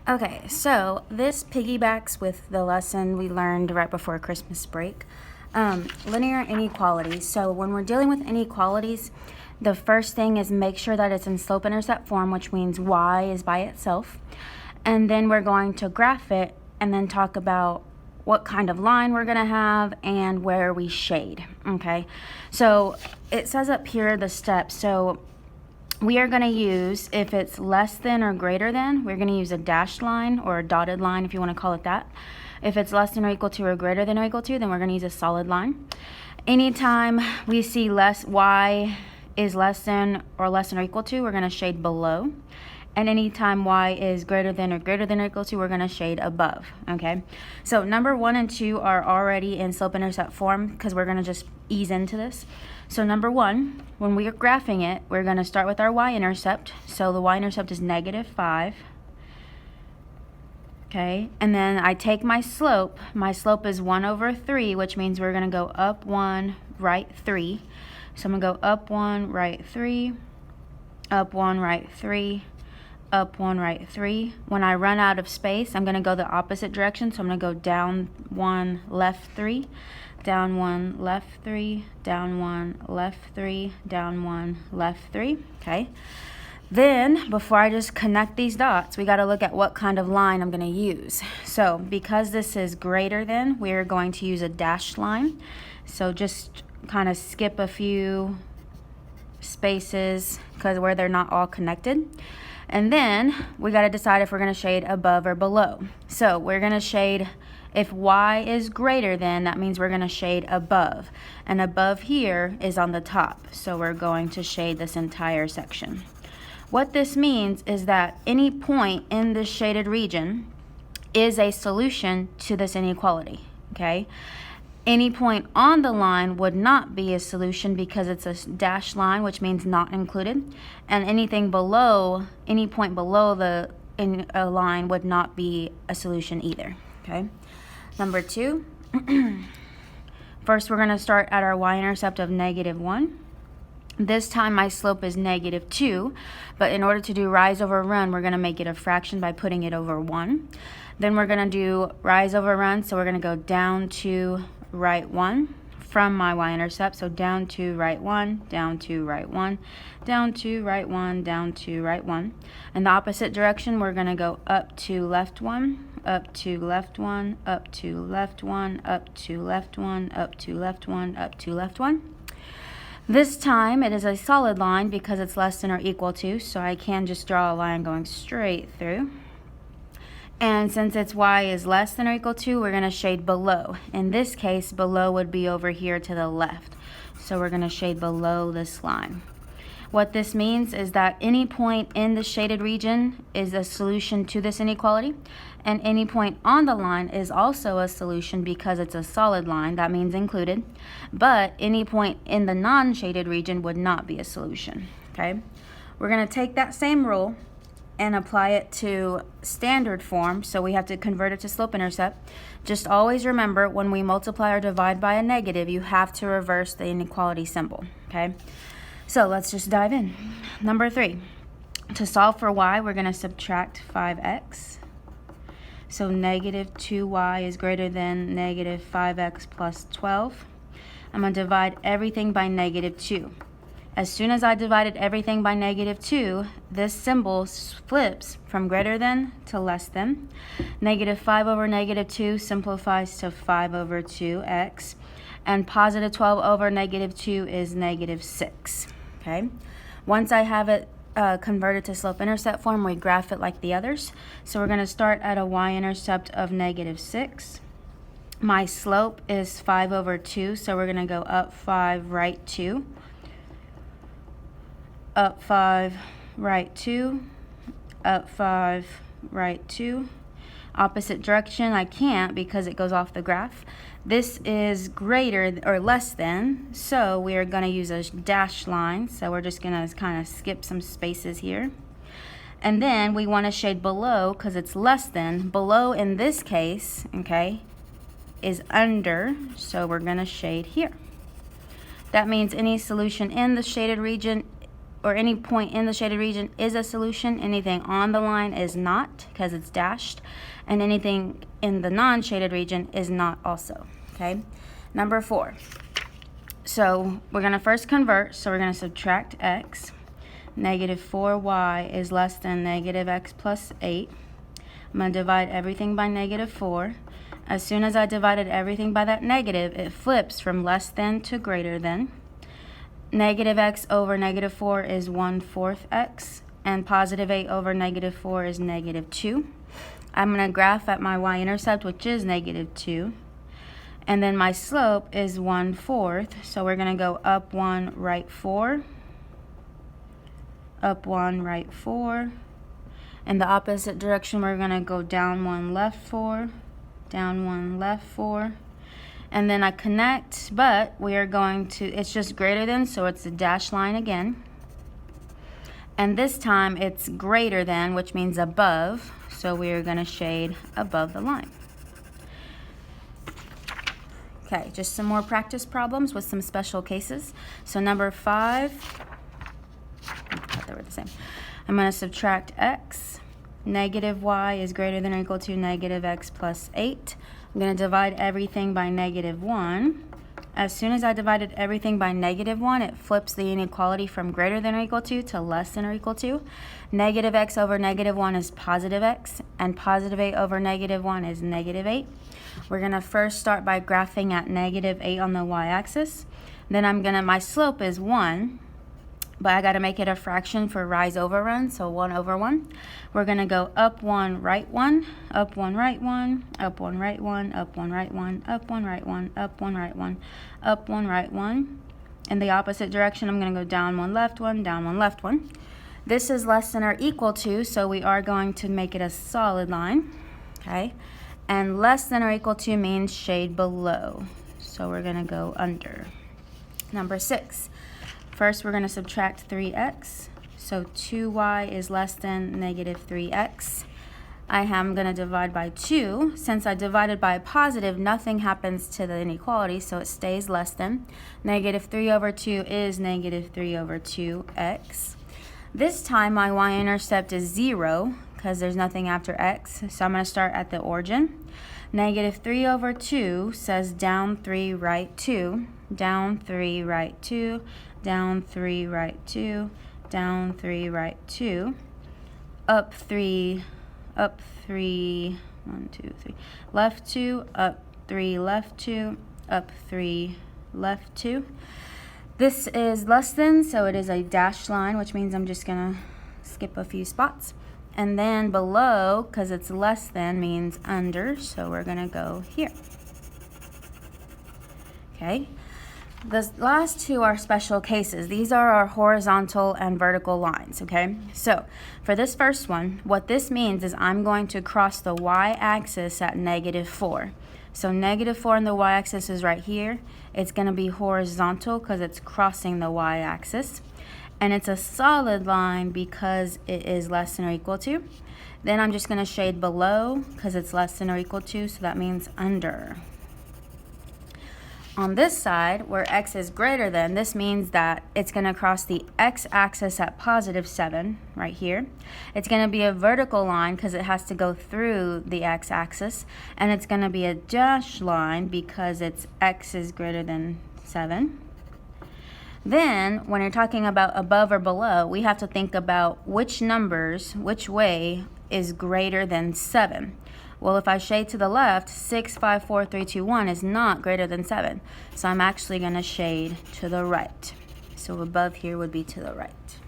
Okay, so this piggybacks with the lesson we learned right before Christmas break. Linear inequalities. So when we're dealing with inequalities, the first thing is make sure that it's in slope-intercept form, which means y is by itself. And then we're going to graph it and then talk about what kind of line we're going to have and where we shade. Okay, so it says up here the steps. So we are going to use, if it's less than or greater than, we're going to use a dashed line or a dotted line if you want to call it that. If it's less than or equal to or greater than or equal to, then we're going to use a solid line. Anytime we see y is less than or equal to, we're going to shade below. And anytime y is greater than or equal to, we're going to shade above. Okay, so number 1 and 2 are already in slope-intercept form because we're going to just ease into this. So number 1, when we are graphing it, we're going to start with our y-intercept. So the y-intercept is -5. Okay, and then I take my slope. My slope is 1/3, which means we're going to go up 1, right 3. So I'm going to go up 1, right 3, up 1, right 3, up 1, right 3. When I run out of space, I'm going to go the opposite direction. So I'm going to go down 1, left 3, down 1, left 3, down 1, left 3, down 1, left 3. Okay. Then, before I just connect these dots, we got to look at what kind of line I'm going to use. So, because this is greater than, we're going to use a dashed line. So, just kind of skip a few spaces because where they're not all connected. And then, we got to decide if we're going to shade above or below. So, we're going to shade, if y is greater than, that means we're going to shade above. And above here is on the top. So, we're going to shade this entire section. What this means is that any point in this shaded region is a solution to this inequality, okay? Any point on the line would not be a solution because it's a dashed line, which means not included. And anything below, any point below the line would not be a solution either, okay? Number 2, first we're going to start at our y-intercept of -1. This time my slope is -2, but in order to do rise over run, we're going to make it a fraction by putting it over 1. Then we're going to do rise over run, so we're going to go down to right 1 from my y-intercept. So down to right 1, down to right 1, down to right 1, down to right 1. In the opposite direction, we're going to go up to left 1, up to left 1, up to left 1, up to left 1, up to left 1, up to left 1. This time it is a solid line because it's less than or equal to, so I can just draw a line going straight through. And since its y is less than or equal to, we're going to shade below. In this case, below would be over here to the left. So we're going to shade below this line. What this means is that any point in the shaded region is a solution to this inequality, and any point on the line is also a solution because it's a solid line, that means included, but any point in the non-shaded region would not be a solution, okay? We're going to take that same rule and apply it to standard form, so we have to convert it to slope-intercept. Just always remember, when we multiply or divide by a negative, you have to reverse the inequality symbol, okay? So let's just dive in. Number 3, to solve for y, we're going to subtract 5x. So -2y is greater than -5x plus 12. I'm going to divide everything by -2. As soon as I divided everything by -2, this symbol flips from greater than to less than. -5 over -2 simplifies to 5 over 2x. And positive 12 over -2 is -6. Okay. Once I have it converted to slope-intercept form, we graph it like the others. So we're going to start at a y-intercept of -6. My slope is 5 over 2, so we're going to go up 5, right 2. Up 5, right 2. Up 5, right 2. Opposite direction, I can't because it goes off the graph. This is greater or less than, so we are going to use a dashed line. So we're just going to kind of skip some spaces here. And then we want to shade below because it's less than. Below in this case, okay, is under, so we're going to shade here. That means any solution in the shaded region or any point in the shaded region is a solution. Anything on the line is not, because it's dashed, and anything in the non-shaded region is not also. Okay, number 4. So we're going to first convert, so we're going to subtract x. Negative 4y is less than negative x plus 8. I'm going to divide everything by negative 4. As soon as I divided everything by that negative, it flips from less than to greater than. Negative x over negative 4 is 1/4 x, and positive 8 over negative 4 is negative 2. I'm going to graph at my y-intercept, which is negative 2. And then my slope is 1/4, so we're going to go up 1, right 4. Up 1, right 4. In the opposite direction, we're going to go down 1, left 4. Down 1, left 4. And then I connect, but we are going to, it's just greater than, so it's a dashed line again. And this time it's greater than, which means above, so we are going to shade above the line. Okay, just some more practice problems with some special cases. So number 5, I thought they were the same. I'm going to subtract x. Negative y is greater than or equal to negative x plus 8. I'm going to divide everything by negative 1. As soon as I divided everything by negative 1, it flips the inequality from greater than or equal to less than or equal to. Negative x over negative 1 is positive x, and positive 8 over negative 1 is negative 8. We're going to first start by graphing at negative 8 on the y-axis. Then my slope is 1, but I got to make it a fraction for rise over run, so 1 over 1. We're going to go up 1, right 1, up 1, right 1, up 1, right 1, up 1, right 1, up 1, right 1, up 1, right 1, up 1, right 1. In the opposite direction, I'm going to go down 1, left 1, down 1, left 1. This is less than or equal to, so we are going to make it a solid line, okay? And less than or equal to means shade below, so we're going to go under. Number 6. First, we're going to subtract 3x. So 2y is less than negative 3x. I am going to divide by 2. Since I divided by a positive, nothing happens to the inequality, so it stays less than. Negative 3 over 2 is negative 3 over 2x. This time, my y-intercept is 0, because there's nothing after x, so I'm going to start at the origin. Negative 3 over 2 says down 3, right 2. Down 3, right 2. Down 3, right 2, down 3, right 2, up 3, 1, 2, 3, left 2, up 3, left 2, up 3, left 2. This is less than, so it is a dashed line, which means I'm just going to skip a few spots. And then below, because it's less than, means under, so we're going to go here. Okay. The last two are special cases. These are our horizontal and vertical lines, okay? So for this first one, what this means is I'm going to cross the y-axis at negative 4. So negative 4 on the y-axis is right here. It's going to be horizontal because it's crossing the y-axis. And it's a solid line because it is less than or equal to. Then I'm just going to shade below because it's less than or equal to, so that means under. On this side, where x is greater than, this means that it's going to cross the x-axis at positive 7, right here. It's going to be a vertical line because it has to go through the x-axis, and it's going to be a dashed line because its x is greater than 7. Then, when you're talking about above or below, we have to think about which way is greater than 7. Well, if I shade to the left, 6, 5, 4, 3, 2, 1 is not greater than 7. So I'm actually going to shade to the right. So above here would be to the right.